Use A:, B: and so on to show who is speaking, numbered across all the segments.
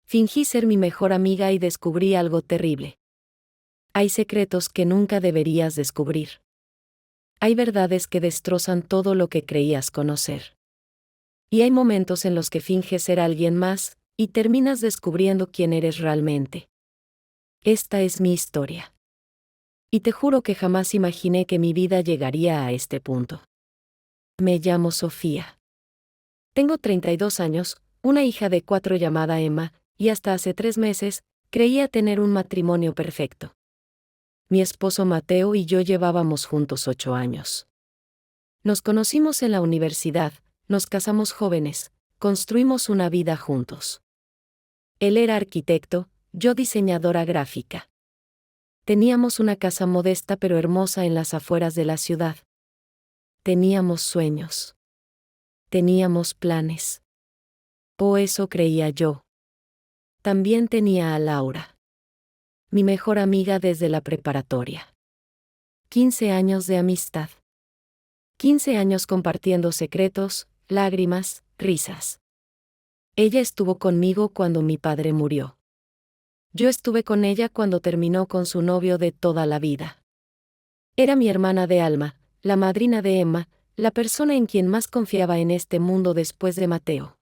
A: Fingí ser mi mejor amiga y descubrí algo terrible. Hay secretos que nunca deberías descubrir. Hay verdades que destrozan todo lo que creías conocer. Y hay momentos en los que finges ser alguien más, y terminas descubriendo quién eres realmente. Esta es mi historia. Y te juro que jamás imaginé que mi vida llegaría a este punto. Me llamo Sofía. Tengo 32 años, una hija de 4 llamada Emma, y hasta hace 3 meses, creía tener un matrimonio perfecto. Mi esposo Mateo y yo llevábamos juntos 8 años. Nos conocimos en la universidad, nos casamos jóvenes, construimos una vida juntos. Él era arquitecto, yo diseñadora gráfica. Teníamos una casa modesta pero hermosa en las afueras de la ciudad. Teníamos sueños. Teníamos planes. O eso creía yo. También tenía a Laura, mi mejor amiga desde la preparatoria. 15 años de amistad. 15 años compartiendo secretos, lágrimas, risas. Ella estuvo conmigo cuando mi padre murió. Yo estuve con ella cuando terminó con su novio de toda la vida. Era mi hermana de alma, la madrina de Emma, la persona en quien más confiaba en este mundo después de Mateo.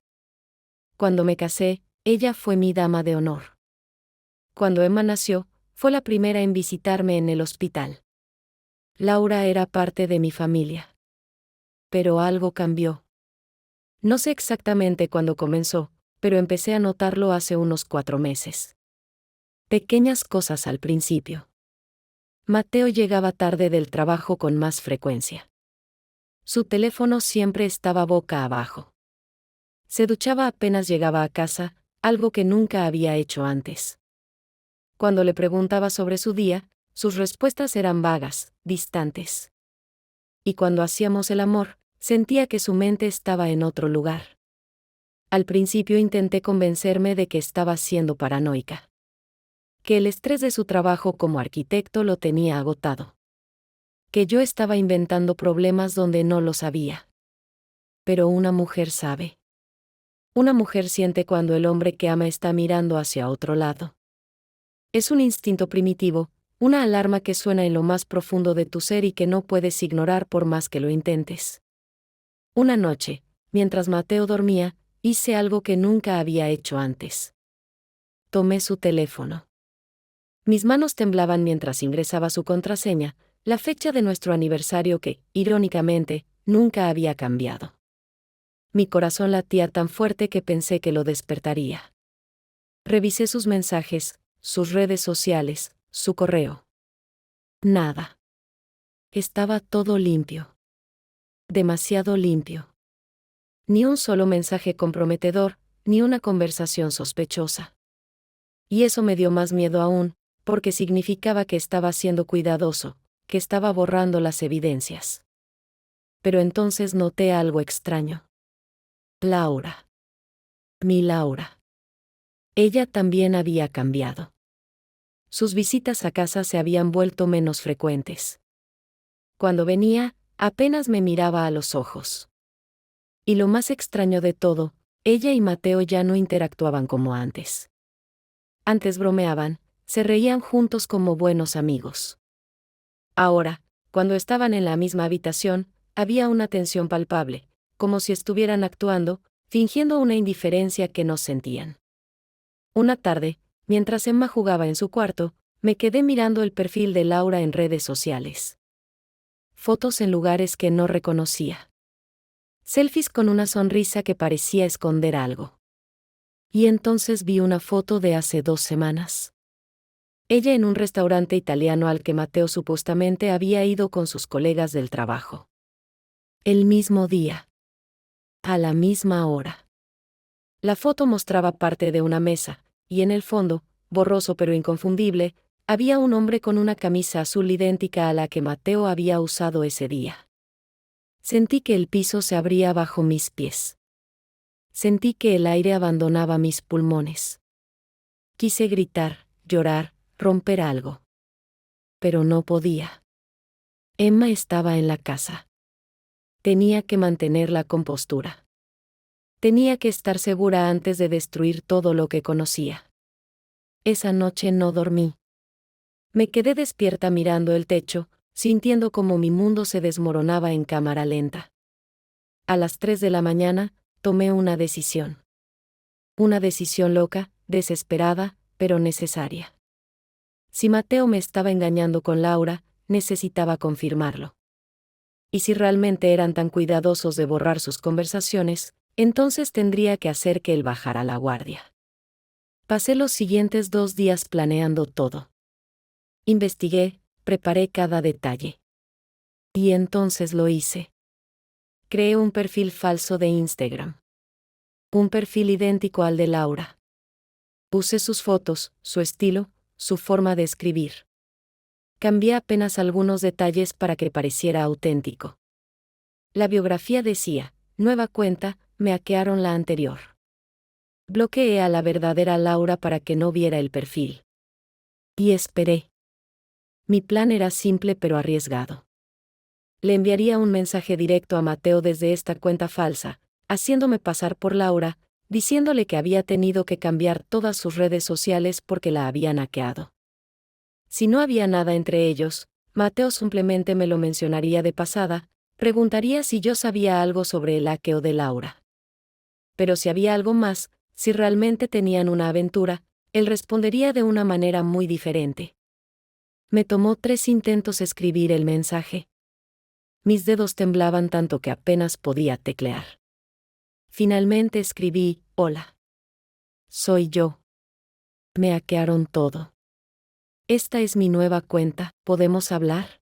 A: Cuando me casé, ella fue mi dama de honor. Cuando Emma nació, fue la primera en visitarme en el hospital. Laura era parte de mi familia. Pero algo cambió. No sé exactamente cuándo comenzó, pero empecé a notarlo hace unos 4 meses. Pequeñas cosas al principio. Mateo llegaba tarde del trabajo con más frecuencia. Su teléfono siempre estaba boca abajo. Se duchaba apenas llegaba a casa, algo que nunca había hecho antes. Cuando le preguntaba sobre su día, sus respuestas eran vagas, distantes. Y cuando hacíamos el amor, sentía que su mente estaba en otro lugar. Al principio intenté convencerme de que estaba siendo paranoica. Que el estrés de su trabajo como arquitecto lo tenía agotado. Que yo estaba inventando problemas donde no los había. Pero una mujer sabe. Una mujer siente cuando el hombre que ama está mirando hacia otro lado. Es un instinto primitivo, una alarma que suena en lo más profundo de tu ser y que no puedes ignorar por más que lo intentes. Una noche, mientras Mateo dormía, hice algo que nunca había hecho antes. Tomé su teléfono. Mis manos temblaban mientras ingresaba su contraseña, la fecha de nuestro aniversario que, irónicamente, nunca había cambiado. Mi corazón latía tan fuerte que pensé que lo despertaría. Revisé sus mensajes, sus redes sociales, su correo. Nada. Estaba todo limpio. Demasiado limpio. Ni un solo mensaje comprometedor, ni una conversación sospechosa. Y eso me dio más miedo aún, porque significaba que estaba siendo cuidadoso, que estaba borrando las evidencias. Pero entonces noté algo extraño. Laura. Mi Laura. Ella también había cambiado. Sus visitas a casa se habían vuelto menos frecuentes. Cuando venía, apenas me miraba a los ojos. Y lo más extraño de todo, ella y Mateo ya no interactuaban como antes. Antes bromeaban, se reían juntos como buenos amigos. Ahora, cuando estaban en la misma habitación, había una tensión palpable, como si estuvieran actuando, fingiendo una indiferencia que no sentían. Una tarde, mientras Emma jugaba en su cuarto, me quedé mirando el perfil de Laura en redes sociales. Fotos en lugares que no reconocía. Selfies con una sonrisa que parecía esconder algo. Y entonces vi una foto de hace 2 semanas. Ella en un restaurante italiano al que Mateo supuestamente había ido con sus colegas del trabajo. El mismo día. A la misma hora. La foto mostraba parte de una mesa, y en el fondo, borroso pero inconfundible, había un hombre con una camisa azul idéntica a la que Mateo había usado ese día. Sentí que el piso se abría bajo mis pies. Sentí que el aire abandonaba mis pulmones. Quise gritar, llorar, romper algo. Pero no podía. Emma estaba en la casa. Tenía que mantener la compostura. Tenía que estar segura antes de destruir todo lo que conocía. Esa noche no dormí. Me quedé despierta mirando el techo, sintiendo cómo mi mundo se desmoronaba en cámara lenta. A las 3 de la mañana, tomé una decisión. Una decisión loca, desesperada, pero necesaria. Si Mateo me estaba engañando con Laura, necesitaba confirmarlo. Y si realmente eran tan cuidadosos de borrar sus conversaciones, entonces tendría que hacer que él bajara la guardia. Pasé los siguientes 2 días planeando todo. Investigué, preparé cada detalle. Y entonces lo hice. Creé un perfil falso de Instagram. Un perfil idéntico al de Laura. Puse sus fotos, su estilo, su forma de escribir. Cambié apenas algunos detalles para que pareciera auténtico. La biografía decía, nueva cuenta, me hackearon la anterior. Bloqueé a la verdadera Laura para que no viera el perfil. Y esperé. Mi plan era simple pero arriesgado. Le enviaría un mensaje directo a Mateo desde esta cuenta falsa, haciéndome pasar por Laura, diciéndole que había tenido que cambiar todas sus redes sociales porque la habían hackeado. Si no había nada entre ellos, Mateo simplemente me lo mencionaría de pasada, preguntaría si yo sabía algo sobre el hackeo de Laura. Pero si había algo más, si realmente tenían una aventura, él respondería de una manera muy diferente. Me tomó 3 intentos escribir el mensaje. Mis dedos temblaban tanto que apenas podía teclear. Finalmente escribí, hola. Soy yo. Me hackearon todo. Esta es mi nueva cuenta, ¿podemos hablar?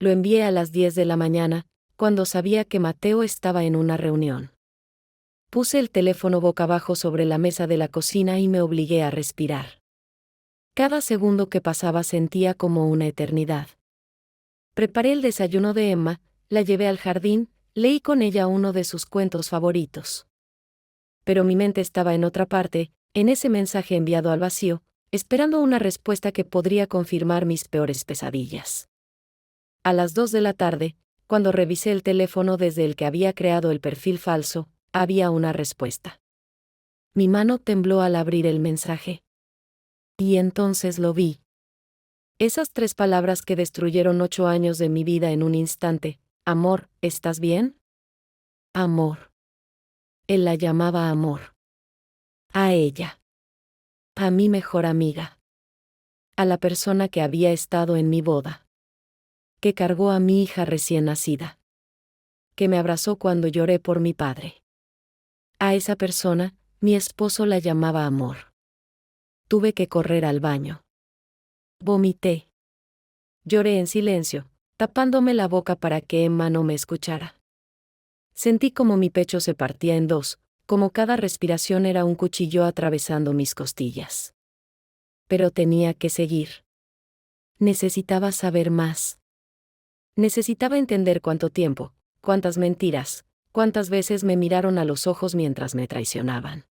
A: Lo envié a las 10 de la mañana, cuando sabía que Mateo estaba en una reunión. Puse el teléfono boca abajo sobre la mesa de la cocina y me obligué a respirar. Cada segundo que pasaba sentía como una eternidad. Preparé el desayuno de Emma, la llevé al jardín, leí con ella uno de sus cuentos favoritos. Pero mi mente estaba en otra parte, en ese mensaje enviado al vacío, esperando una respuesta que podría confirmar mis peores pesadillas. A las 2 de la tarde, cuando revisé el teléfono desde el que había creado el perfil falso, había una respuesta. Mi mano tembló al abrir el mensaje. Y entonces lo vi. Esas 3 palabras que destruyeron 8 años de mi vida en un instante. Amor, ¿estás bien? Amor. Él la llamaba amor. A ella. A mi mejor amiga. A la persona que había estado en mi boda. Que cargó a mi hija recién nacida. Que me abrazó cuando lloré por mi padre. A esa persona, mi esposo la llamaba amor. Tuve que correr al baño. Vomité. Lloré en silencio, tapándome la boca para que Emma no me escuchara. Sentí como mi pecho se partía en 2, como cada respiración era un cuchillo atravesando mis costillas. Pero tenía que seguir. Necesitaba saber más. Necesitaba entender cuánto tiempo, cuántas mentiras, cuántas veces me miraron a los ojos mientras me traicionaban.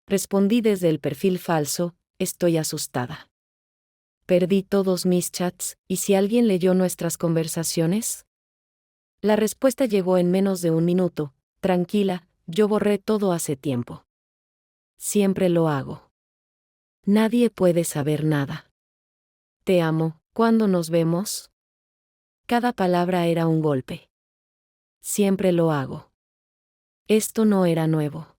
A: Respondí desde el perfil falso, estoy asustada. Perdí todos mis chats, ¿y si alguien leyó nuestras conversaciones? La respuesta llegó en menos de 1 minuto, tranquila, yo borré todo hace tiempo. Siempre lo hago. Nadie puede saber nada. Te amo, ¿cuándo nos vemos? Cada palabra era un golpe. Siempre lo hago. Esto no era nuevo.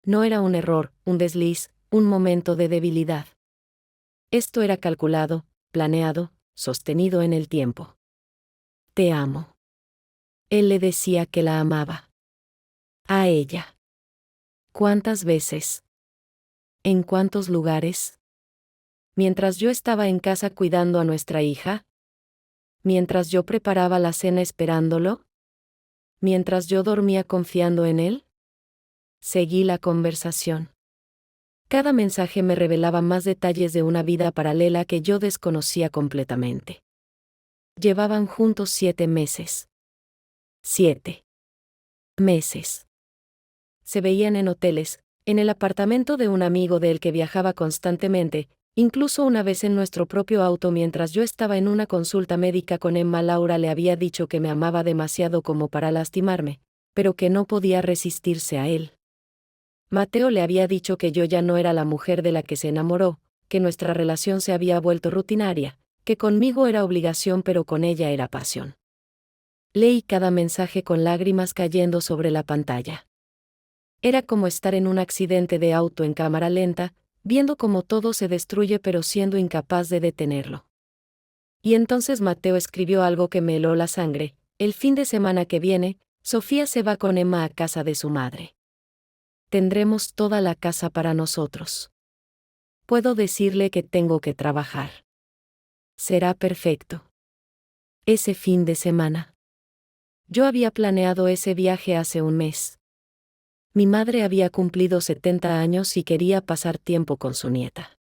A: No era un error, un desliz, un momento de debilidad. Esto era calculado, planeado, sostenido en el tiempo. Te amo. Él le decía que la amaba. A ella. ¿Cuántas veces? ¿En cuántos lugares? Mientras yo estaba en casa cuidando a nuestra hija. Mientras yo preparaba la cena esperándolo. Mientras yo dormía confiando en él. Seguí la conversación. Cada mensaje me revelaba más detalles de una vida paralela que yo desconocía completamente. Llevaban juntos 7 meses. 7 meses. Se veían en hoteles, en el apartamento de un amigo del que viajaba constantemente, incluso una vez en nuestro propio auto mientras yo estaba en una consulta médica con Emma. Laura le había dicho que me amaba demasiado como para lastimarme, pero que no podía resistirse a él. Mateo le había dicho que yo ya no era la mujer de la que se enamoró, que nuestra relación se había vuelto rutinaria, que conmigo era obligación pero con ella era pasión. Leí cada mensaje con lágrimas cayendo sobre la pantalla. Era como estar en un accidente de auto en cámara lenta, viendo cómo todo se destruye pero siendo incapaz de detenerlo. Y entonces Mateo escribió algo que me heló la sangre: el fin de semana que viene, Sofía se va con Emma a casa de su madre. Tendremos toda la casa para nosotros. Puedo decirle que tengo que trabajar. Será perfecto. Ese fin de semana. Yo había planeado ese viaje hace un mes. Mi madre había cumplido 70 años y quería pasar tiempo con su nieta.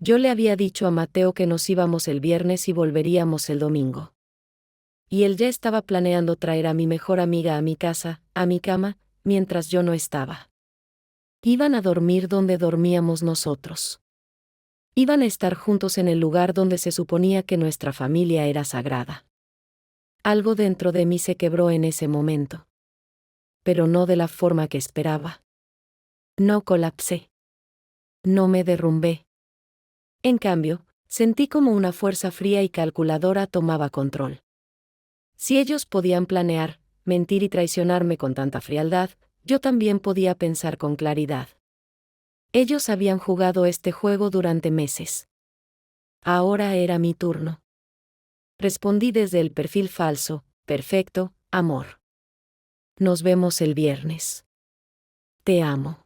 A: Yo le había dicho a Mateo que nos íbamos el viernes y volveríamos el domingo. Y él ya estaba planeando traer a mi mejor amiga a mi casa, a mi cama, mientras yo no estaba. Iban a dormir donde dormíamos nosotros. Iban a estar juntos en el lugar donde se suponía que nuestra familia era sagrada. Algo dentro de mí se quebró en ese momento. Pero no de la forma que esperaba. No colapsé. No me derrumbé. En cambio, sentí como una fuerza fría y calculadora tomaba control. Si ellos podían planear, mentir y traicionarme con tanta frialdad, yo también podía pensar con claridad. Ellos habían jugado este juego durante meses. Ahora era mi turno. Respondí desde el perfil falso: perfecto, amor. Nos vemos el viernes. Te amo.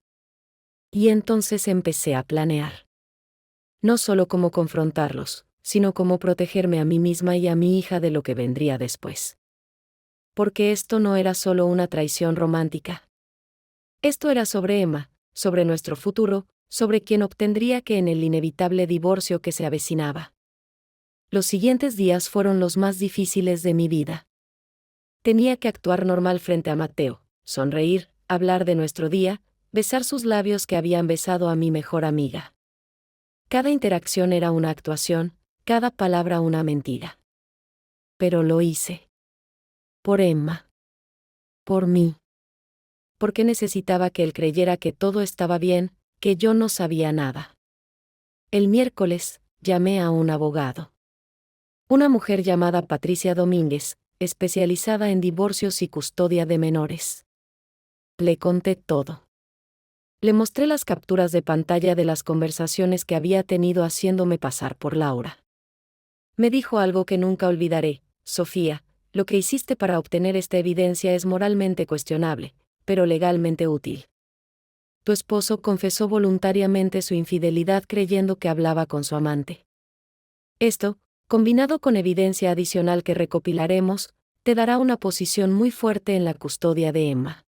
A: Y entonces empecé a planear. No solo cómo confrontarlos, sino cómo protegerme a mí misma y a mi hija de lo que vendría después. Porque esto no era solo una traición romántica. Esto era sobre Emma, sobre nuestro futuro, sobre quien obtendría que en el inevitable divorcio que se avecinaba. Los siguientes días fueron los más difíciles de mi vida. Tenía que actuar normal frente a Mateo, sonreír, hablar de nuestro día, besar sus labios que habían besado a mi mejor amiga. Cada interacción era una actuación, cada palabra una mentira. Pero lo hice. Por Emma. Por mí. Porque necesitaba que él creyera que todo estaba bien, que yo no sabía nada. El miércoles, llamé a un abogado. Una mujer llamada Patricia Domínguez, especializada en divorcios y custodia de menores. Le conté todo. Le mostré las capturas de pantalla de las conversaciones que había tenido haciéndome pasar por Laura. Me dijo algo que nunca olvidaré: Sofía, lo que hiciste para obtener esta evidencia es moralmente cuestionable, pero legalmente útil. Tu esposo confesó voluntariamente su infidelidad creyendo que hablaba con su amante. Esto, combinado con evidencia adicional que recopilaremos, te dará una posición muy fuerte en la custodia de Emma.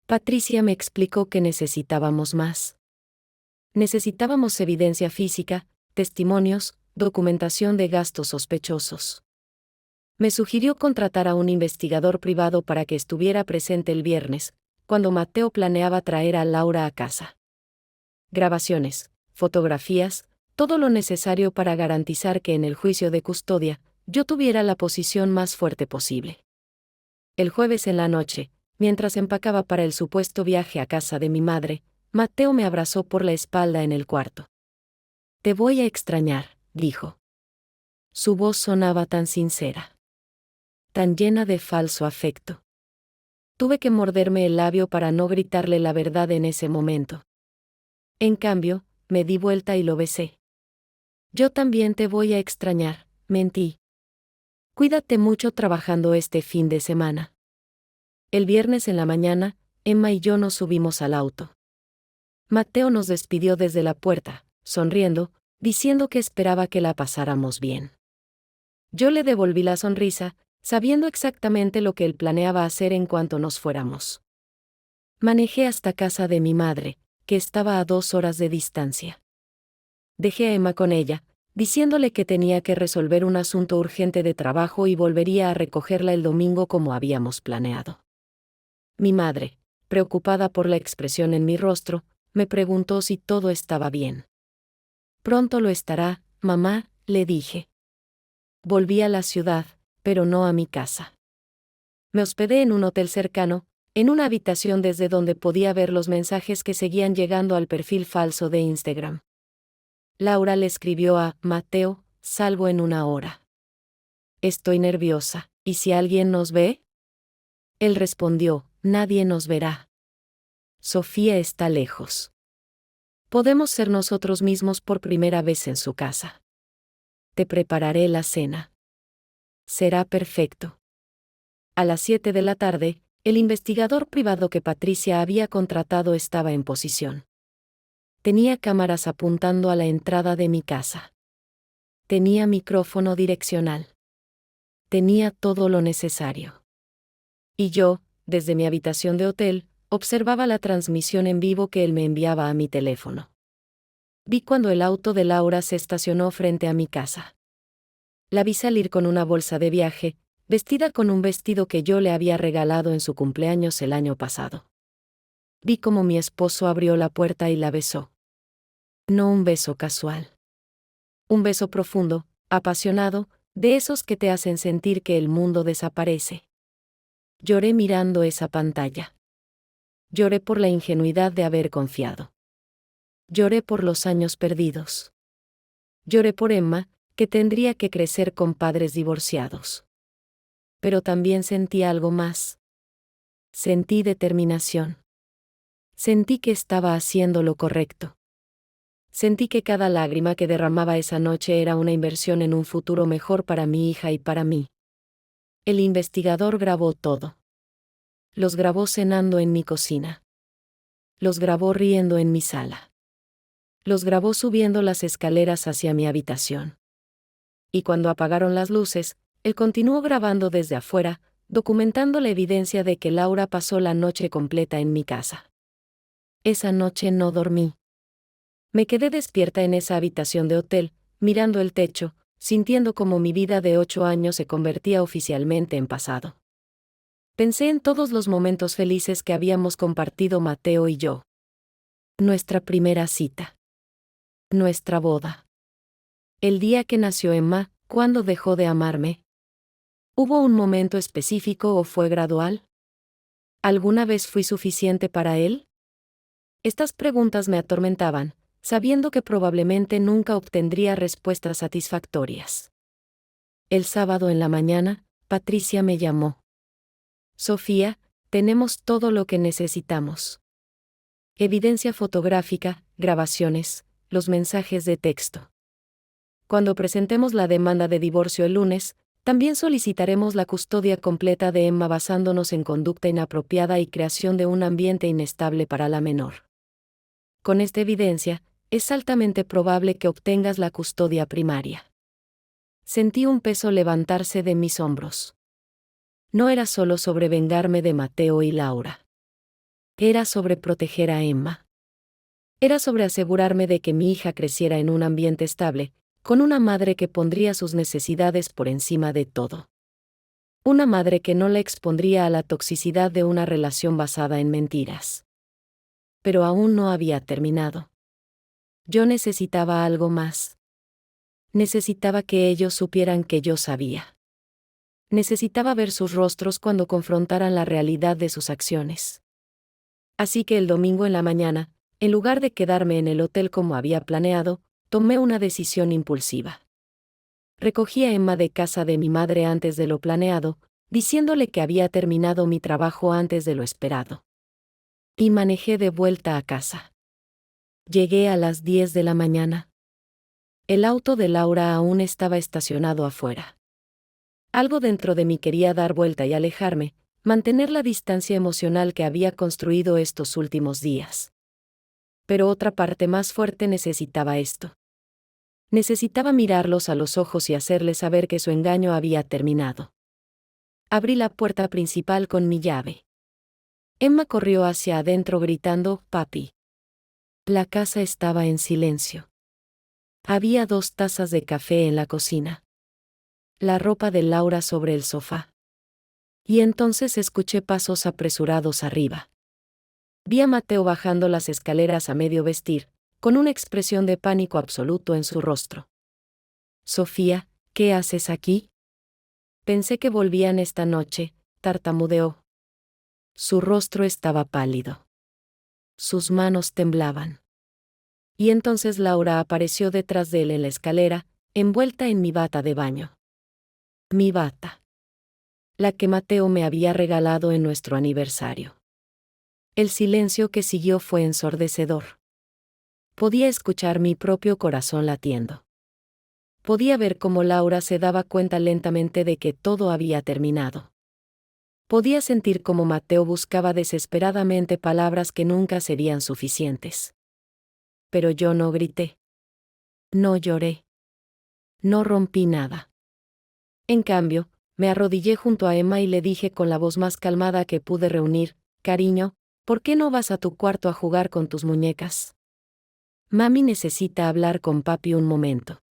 A: Patricia me explicó que necesitábamos más. Necesitábamos evidencia física, testimonios, documentación de gastos sospechosos. Me sugirió contratar a un investigador privado para que estuviera presente el viernes, cuando Mateo planeaba traer a Laura a casa. Grabaciones, fotografías, todo lo necesario para garantizar que en el juicio de custodia, yo tuviera la posición más fuerte posible. El jueves en la noche, mientras empacaba para el supuesto viaje a casa de mi madre, Mateo me abrazó por la espalda en el cuarto. Te voy a extrañar, dijo. Su voz sonaba tan sincera, tan llena de falso afecto. Tuve que morderme el labio para no gritarle la verdad en ese momento. En cambio, me di vuelta y lo besé. Yo también te voy a extrañar, mentí. Cuídate mucho trabajando este fin de semana. El viernes en la mañana, Emma y yo nos subimos al auto. Mateo nos despidió desde la puerta, sonriendo, diciendo que esperaba que la pasáramos bien. Yo le devolví la sonrisa, sabiendo exactamente lo que él planeaba hacer en cuanto nos fuéramos. Manejé hasta casa de mi madre, que estaba a 2 horas de distancia. Dejé a Emma con ella, diciéndole que tenía que resolver un asunto urgente de trabajo y volvería a recogerla el domingo como habíamos planeado. Mi madre, preocupada por la expresión en mi rostro, me preguntó si todo estaba bien. Pronto lo estará, mamá, le dije. Volví a la ciudad, pero no a mi casa. Me hospedé en un hotel cercano, en una habitación desde donde podía ver los mensajes que seguían llegando al perfil falso de Instagram. Laura le escribió a Mateo: salgo en 1 hora. Estoy nerviosa, ¿y si alguien nos ve? Él respondió: nadie nos verá. Sofía está lejos. Podemos ser nosotros mismos por primera vez en su casa. Te prepararé la cena. Será perfecto. A las 7 de la tarde, el investigador privado que Patricia había contratado estaba en posición. Tenía cámaras apuntando a la entrada de mi casa. Tenía micrófono direccional. Tenía todo lo necesario. Y yo, desde mi habitación de hotel, observaba la transmisión en vivo que él me enviaba a mi teléfono. Vi cuando el auto de Laura se estacionó frente a mi casa. La vi salir con una bolsa de viaje, vestida con un vestido que yo le había regalado en su cumpleaños el año pasado. Vi cómo mi esposo abrió la puerta y la besó. No un beso casual. Un beso profundo, apasionado, de esos que te hacen sentir que el mundo desaparece. Lloré mirando esa pantalla. Lloré por la ingenuidad de haber confiado. Lloré por los años perdidos. Lloré por Emma, que tendría que crecer con padres divorciados. Pero también sentí algo más. Sentí determinación. Sentí que estaba haciendo lo correcto. Sentí que cada lágrima que derramaba esa noche era una inversión en un futuro mejor para mi hija y para mí. El investigador grabó todo. Los grabó cenando en mi cocina. Los grabó riendo en mi sala. Los grabó subiendo las escaleras hacia mi habitación. Y cuando apagaron las luces, él continuó grabando desde afuera, documentando la evidencia de que Laura pasó la noche completa en mi casa. Esa noche no dormí. Me quedé despierta en esa habitación de hotel, mirando el techo, sintiendo como mi vida de 8 años se convertía oficialmente en pasado. Pensé en todos los momentos felices que habíamos compartido Mateo y yo. Nuestra primera cita. Nuestra boda. El día que nació Emma, ¿cuándo dejó de amarme? ¿Hubo un momento específico o fue gradual? ¿Alguna vez fui suficiente para él? Estas preguntas me atormentaban, sabiendo que probablemente nunca obtendría respuestas satisfactorias. El sábado en la mañana, Patricia me llamó. Sofía, tenemos todo lo que necesitamos. Evidencia fotográfica, grabaciones, los mensajes de texto. Cuando presentemos la demanda de divorcio el lunes, también solicitaremos la custodia completa de Emma basándonos en conducta inapropiada y creación de un ambiente inestable para la menor. Con esta evidencia, es altamente probable que obtengas la custodia primaria. Sentí un peso levantarse de mis hombros. No era solo sobre vengarme de Mateo y Laura. Era sobre proteger a Emma. Era sobre asegurarme de que mi hija creciera en un ambiente estable, con una madre que pondría sus necesidades por encima de todo. Una madre que no la expondría a la toxicidad de una relación basada en mentiras. Pero aún no había terminado. Yo necesitaba algo más. Necesitaba que ellos supieran que yo sabía. Necesitaba ver sus rostros cuando confrontaran la realidad de sus acciones. Así que el domingo en la mañana, en lugar de quedarme en el hotel como había planeado, tomé una decisión impulsiva. Recogí a Emma de casa de mi madre antes de lo planeado, diciéndole que había terminado mi trabajo antes de lo esperado. Y manejé de vuelta a casa. Llegué a las 10 de la mañana. El auto de Laura aún estaba estacionado afuera. Algo dentro de mí quería dar vuelta y alejarme, mantener la distancia emocional que había construido estos últimos días. Pero otra parte más fuerte necesitaba esto. Necesitaba mirarlos a los ojos y hacerles saber que su engaño había terminado. Abrí la puerta principal con mi llave. Emma corrió hacia adentro gritando: «Papi». La casa estaba en silencio. Había 2 tazas de café en la cocina. La ropa de Laura sobre el sofá. Y entonces escuché pasos apresurados arriba. Vi a Mateo bajando las escaleras a medio vestir, con una expresión de pánico absoluto en su rostro. «Sofía, ¿qué haces aquí?» Pensé que volvían esta noche, tartamudeó. Su rostro estaba pálido. Sus manos temblaban. Y entonces Laura apareció detrás de él en la escalera, envuelta en mi bata de baño. Mi bata. La que Mateo me había regalado en nuestro aniversario. El silencio que siguió fue ensordecedor. Podía escuchar mi propio corazón latiendo. Podía ver cómo Laura se daba cuenta lentamente de que todo había terminado. Podía sentir cómo Mateo buscaba desesperadamente palabras que nunca serían suficientes. Pero yo no grité. No lloré. No rompí nada. En cambio, me arrodillé junto a Emma y le dije con la voz más calmada que pude reunir: cariño, ¿por qué no vas a tu cuarto a jugar con tus muñecas? Mami necesita hablar con papi un momento.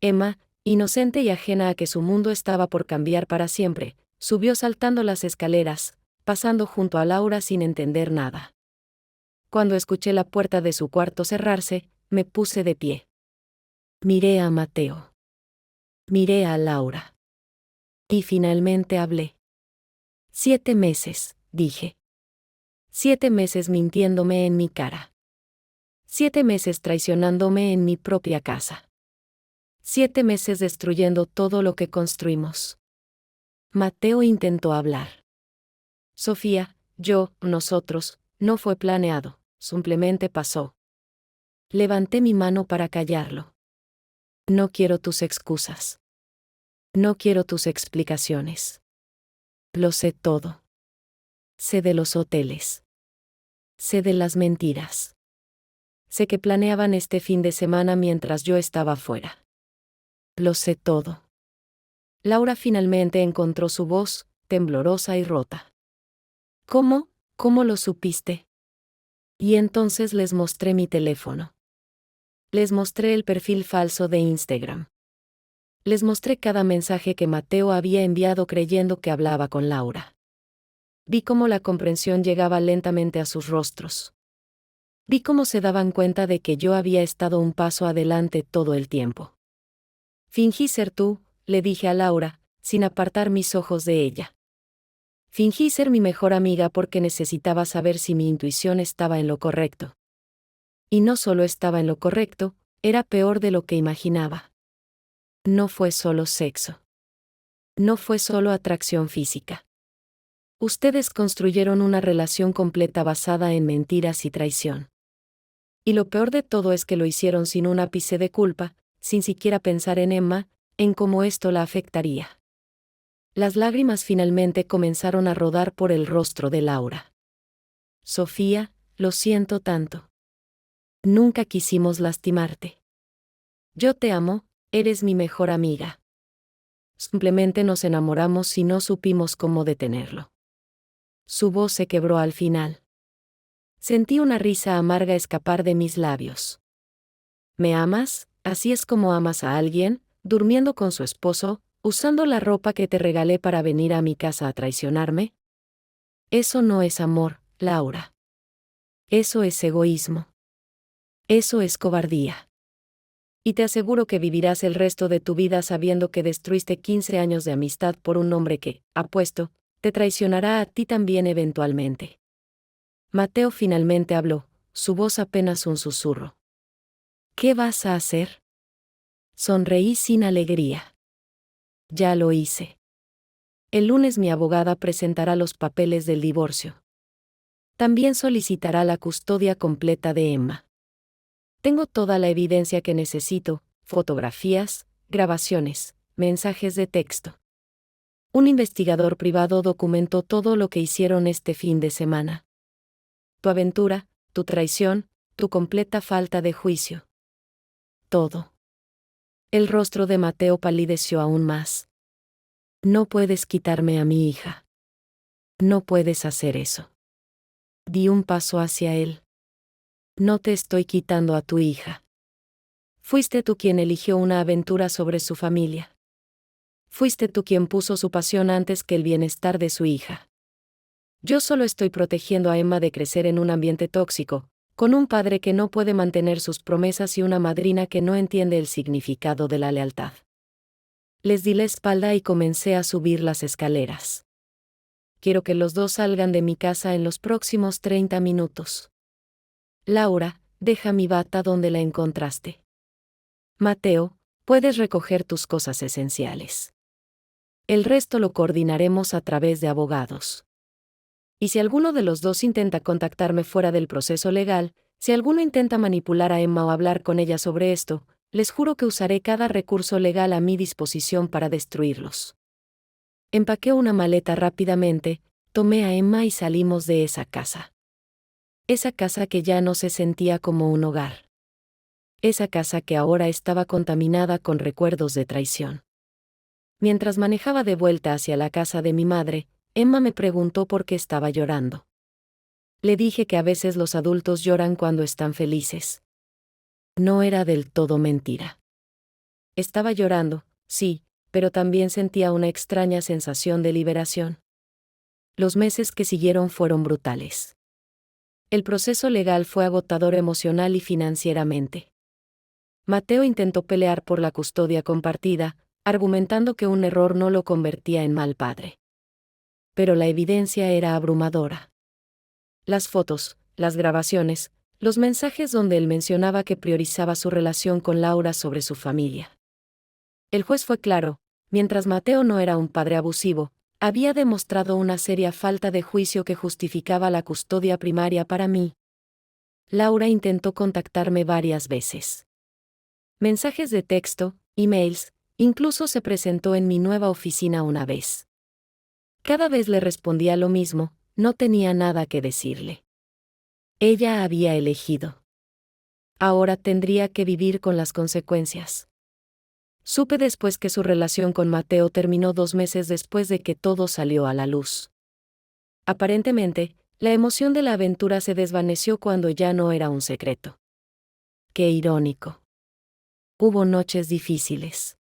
A: Emma, inocente y ajena a que su mundo estaba por cambiar para siempre, subió saltando las escaleras, pasando junto a Laura sin entender nada. Cuando escuché la puerta de su cuarto cerrarse, me puse de pie. Miré a Mateo. Miré a Laura. Y finalmente hablé. 7 meses, dije. 7 meses mintiéndome en mi cara. 7 meses traicionándome en mi propia casa. 7 meses destruyendo todo lo que construimos. Mateo intentó hablar. Sofía, nosotros, no fue planeado, simplemente pasó. Levanté mi mano para callarlo. No quiero tus excusas. No quiero tus explicaciones. Lo sé todo. Sé de los hoteles. Sé de las mentiras. Sé que planeaban este fin de semana mientras yo estaba fuera. Lo sé todo. Laura finalmente encontró su voz, temblorosa y rota. ¿Cómo? ¿Cómo lo supiste? Y entonces les mostré mi teléfono. Les mostré el perfil falso de Instagram. Les mostré cada mensaje que Mateo había enviado creyendo que hablaba con Laura. Vi cómo la comprensión llegaba lentamente a sus rostros. Vi cómo se daban cuenta de que yo había estado un paso adelante todo el tiempo. Fingí ser tú, le dije a Laura, sin apartar mis ojos de ella. Fingí ser mi mejor amiga porque necesitaba saber si mi intuición estaba en lo correcto. Y no solo estaba en lo correcto, era peor de lo que imaginaba. No fue solo sexo. No fue solo atracción física. Ustedes construyeron una relación completa basada en mentiras y traición. Y lo peor de todo es que lo hicieron sin un ápice de culpa, sin siquiera pensar en Emma, en cómo esto la afectaría. Las lágrimas finalmente comenzaron a rodar por el rostro de Laura. Sofía, lo siento tanto. Nunca quisimos lastimarte. Yo te amo, eres mi mejor amiga. Simplemente nos enamoramos y no supimos cómo detenerlo. Su voz se quebró al final. Sentí una risa amarga escapar de mis labios. ¿Me amas? ¿Así es como amas a alguien, durmiendo con su esposo, usando la ropa que te regalé para venir a mi casa a traicionarme? Eso no es amor, Laura. Eso es egoísmo. Eso es cobardía. Y te aseguro que vivirás el resto de tu vida sabiendo que destruiste 15 años de amistad por un hombre que, apuesto, te traicionará a ti también eventualmente. Mateo finalmente habló, su voz apenas un susurro. ¿Qué vas a hacer? Sonreí sin alegría. Ya lo hice. El lunes mi abogada presentará los papeles del divorcio. También solicitará la custodia completa de Emma. Tengo toda la evidencia que necesito, fotografías, grabaciones, mensajes de texto. Un investigador privado documentó todo lo que hicieron este fin de semana. Tu aventura, tu traición, tu completa falta de juicio. Todo. El rostro de Mateo palideció aún más. No puedes quitarme a mi hija. No puedes hacer eso. Di un paso hacia él. No te estoy quitando a tu hija. Fuiste tú quien eligió una aventura sobre su familia. Fuiste tú quien puso su pasión antes que el bienestar de su hija. Yo solo estoy protegiendo a Emma de crecer en un ambiente tóxico, con un padre que no puede mantener sus promesas y una madrina que no entiende el significado de la lealtad. Les di la espalda y comencé a subir las escaleras. quiero que los dos salgan de mi casa en los próximos 30 minutos. Laura, deja mi bata donde la encontraste. Mateo, puedes recoger tus cosas esenciales. El resto lo coordinaremos a través de abogados. Y si alguno de los dos intenta contactarme fuera del proceso legal, si alguno intenta manipular a Emma o hablar con ella sobre esto, les juro que usaré cada recurso legal a mi disposición para destruirlos. Empaqué una maleta rápidamente, tomé a Emma y salimos de esa casa. Esa casa que ya no se sentía como un hogar. Esa casa que ahora estaba contaminada con recuerdos de traición. Mientras manejaba de vuelta hacia la casa de mi madre, Emma me preguntó por qué estaba llorando. Le dije que a veces los adultos lloran cuando están felices. No era del todo mentira. Estaba llorando, sí, pero también sentía una extraña sensación de liberación. Los meses que siguieron fueron brutales. El proceso legal fue agotador emocional y financieramente. Mateo intentó pelear por la custodia compartida, argumentando que un error no lo convertía en mal padre. Pero la evidencia era abrumadora. Las fotos, las grabaciones, los mensajes donde él mencionaba que priorizaba su relación con Laura sobre su familia. El juez fue claro: mientras Mateo no era un padre abusivo, había demostrado una seria falta de juicio que justificaba la custodia primaria para mí. Laura intentó contactarme varias veces. Mensajes de texto, emails, incluso se presentó en mi nueva oficina una vez. Cada vez le respondía lo mismo: no tenía nada que decirle. Ella había elegido. Ahora tendría que vivir con las consecuencias. Supe después que su relación con Mateo terminó 2 meses después de que todo salió a la luz. Aparentemente, la emoción de la aventura se desvaneció cuando ya no era un secreto. Qué irónico. Hubo noches difíciles.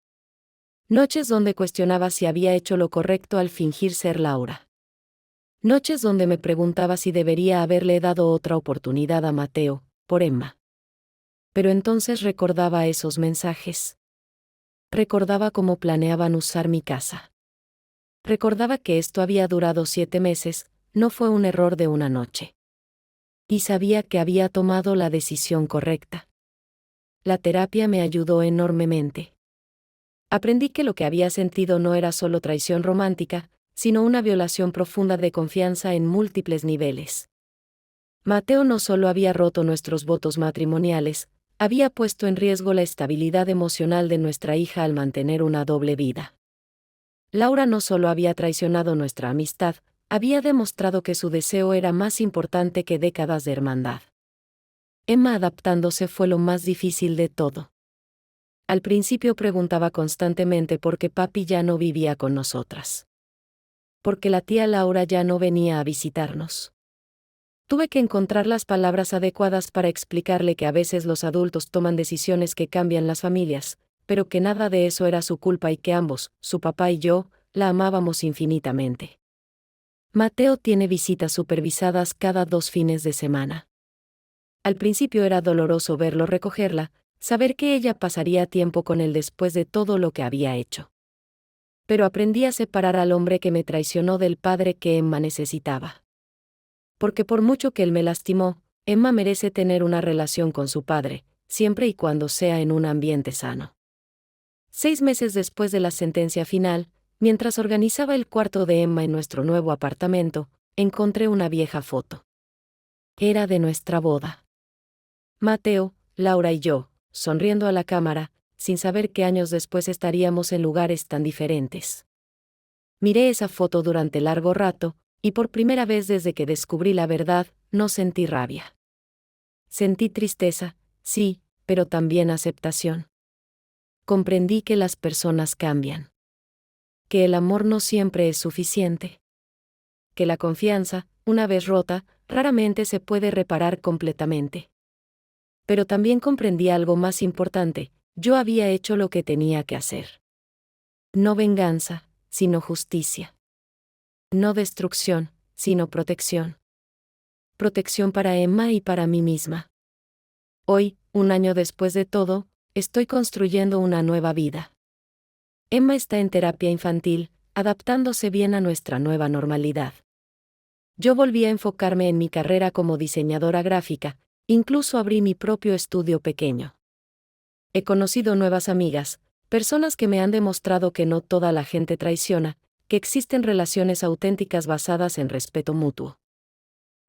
A: Noches donde cuestionaba si había hecho lo correcto al fingir ser Laura. Noches donde me preguntaba si debería haberle dado otra oportunidad a Mateo, por Emma. Pero entonces recordaba esos mensajes. Recordaba cómo planeaban usar mi casa. Recordaba que esto había durado 7 meses, no fue un error de una noche. Y sabía que había tomado la decisión correcta. La terapia me ayudó enormemente. Aprendí que lo que había sentido no era solo traición romántica, sino una violación profunda de confianza en múltiples niveles. Mateo no solo había roto nuestros votos matrimoniales, había puesto en riesgo la estabilidad emocional de nuestra hija al mantener una doble vida. Laura no solo había traicionado nuestra amistad, había demostrado que su deseo era más importante que décadas de hermandad. Emma adaptándose fue lo más difícil de todo. Al principio preguntaba constantemente por qué papi ya no vivía con nosotras. Porque la tía Laura ya no venía a visitarnos. Tuve que encontrar las palabras adecuadas para explicarle que a veces los adultos toman decisiones que cambian las familias, pero que nada de eso era su culpa y que ambos, su papá y yo, la amábamos infinitamente. Mateo tiene visitas supervisadas cada 2 fines de semana. Al principio era doloroso verlo recogerla, saber que ella pasaría tiempo con él después de todo lo que había hecho. Pero aprendí a separar al hombre que me traicionó del padre que Emma necesitaba. Porque por mucho que él me lastimó, Emma merece tener una relación con su padre, siempre y cuando sea en un ambiente sano. 6 meses después de la sentencia final, mientras organizaba el cuarto de Emma en nuestro nuevo apartamento, encontré una vieja foto. Era de nuestra boda. Mateo, Laura y yo, sonriendo a la cámara, sin saber que años después estaríamos en lugares tan diferentes. Miré esa foto durante largo rato, y por primera vez desde que descubrí la verdad, no sentí rabia. Sentí tristeza, sí, pero también aceptación. Comprendí que las personas cambian. Que el amor no siempre es suficiente. Que la confianza, una vez rota, raramente se puede reparar completamente. Pero también comprendí algo más importante: yo había hecho lo que tenía que hacer. No venganza, sino justicia. No destrucción, sino protección. Protección para Emma y para mí misma. Hoy, 1 año después de todo, estoy construyendo una nueva vida. Emma está en terapia infantil, adaptándose bien a nuestra nueva normalidad. Yo volví a enfocarme en mi carrera como diseñadora gráfica, incluso abrí mi propio estudio pequeño. He conocido nuevas amigas, personas que me han demostrado que no toda la gente traiciona, que existen relaciones auténticas basadas en respeto mutuo.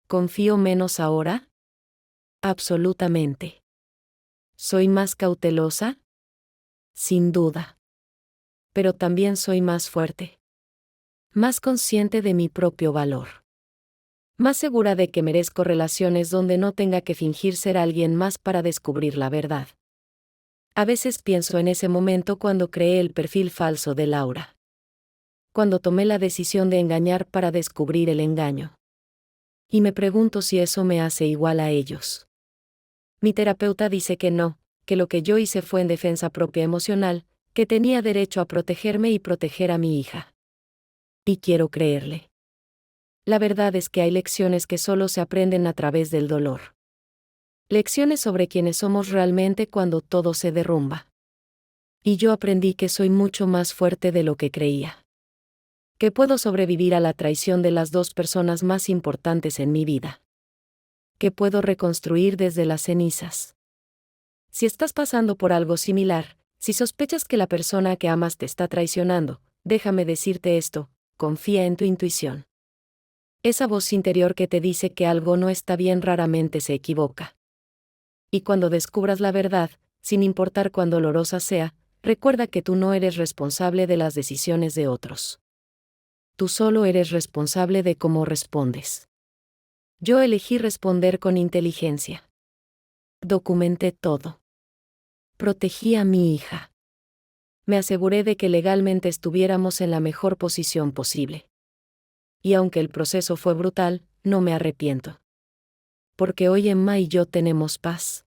A: ¿Confío menos ahora? Absolutamente. ¿Soy más cautelosa? Sin duda. Pero también soy más fuerte. Más consciente de mi propio valor. Más segura de que merezco relaciones donde no tenga que fingir ser alguien más para descubrir la verdad. A veces pienso en ese momento cuando creé el perfil falso de Laura. Cuando tomé la decisión de engañar para descubrir el engaño. Y me pregunto si eso me hace igual a ellos. Mi terapeuta dice que no, que lo que yo hice fue en defensa propia emocional, que tenía derecho a protegerme y proteger a mi hija. Y quiero creerle. La verdad es que hay lecciones que solo se aprenden a través del dolor. Lecciones sobre quiénes somos realmente cuando todo se derrumba. Y yo aprendí que soy mucho más fuerte de lo que creía. Que puedo sobrevivir a la traición de las dos personas más importantes en mi vida. Que puedo reconstruir desde las cenizas. Si estás pasando por algo similar, si sospechas que la persona que amas te está traicionando, déjame decirte esto, confía en tu intuición. Esa voz interior que te dice que algo no está bien raramente se equivoca. Y cuando descubras la verdad, sin importar cuán dolorosa sea, recuerda que tú no eres responsable de las decisiones de otros. Tú solo eres responsable de cómo respondes. Yo elegí responder con inteligencia. Documenté todo. Protegí a mi hija. Me aseguré de que legalmente estuviéramos en la mejor posición posible. Y aunque el proceso fue brutal, no me arrepiento. Porque hoy Emma y yo tenemos paz.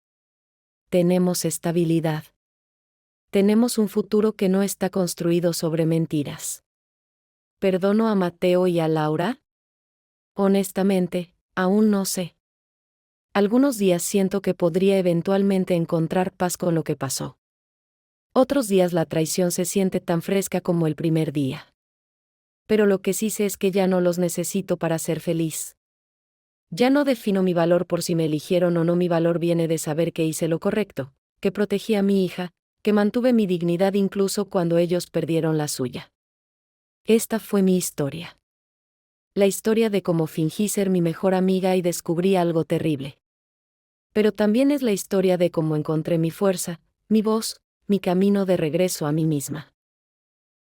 A: Tenemos estabilidad. Tenemos un futuro que no está construido sobre mentiras. ¿Perdono a Mateo y a Laura? Honestamente, aún no sé. Algunos días siento que podría eventualmente encontrar paz con lo que pasó. Otros días la traición se siente tan fresca como el primer día. Pero lo que sí sé es que ya no los necesito para ser feliz. Ya no defino mi valor por si me eligieron o no, mi valor viene de saber que hice lo correcto, que protegí a mi hija, que mantuve mi dignidad incluso cuando ellos perdieron la suya. Esta fue mi historia. La historia de cómo fingí ser mi mejor amiga y descubrí algo terrible. Pero también es la historia de cómo encontré mi fuerza, mi voz, mi camino de regreso a mí misma.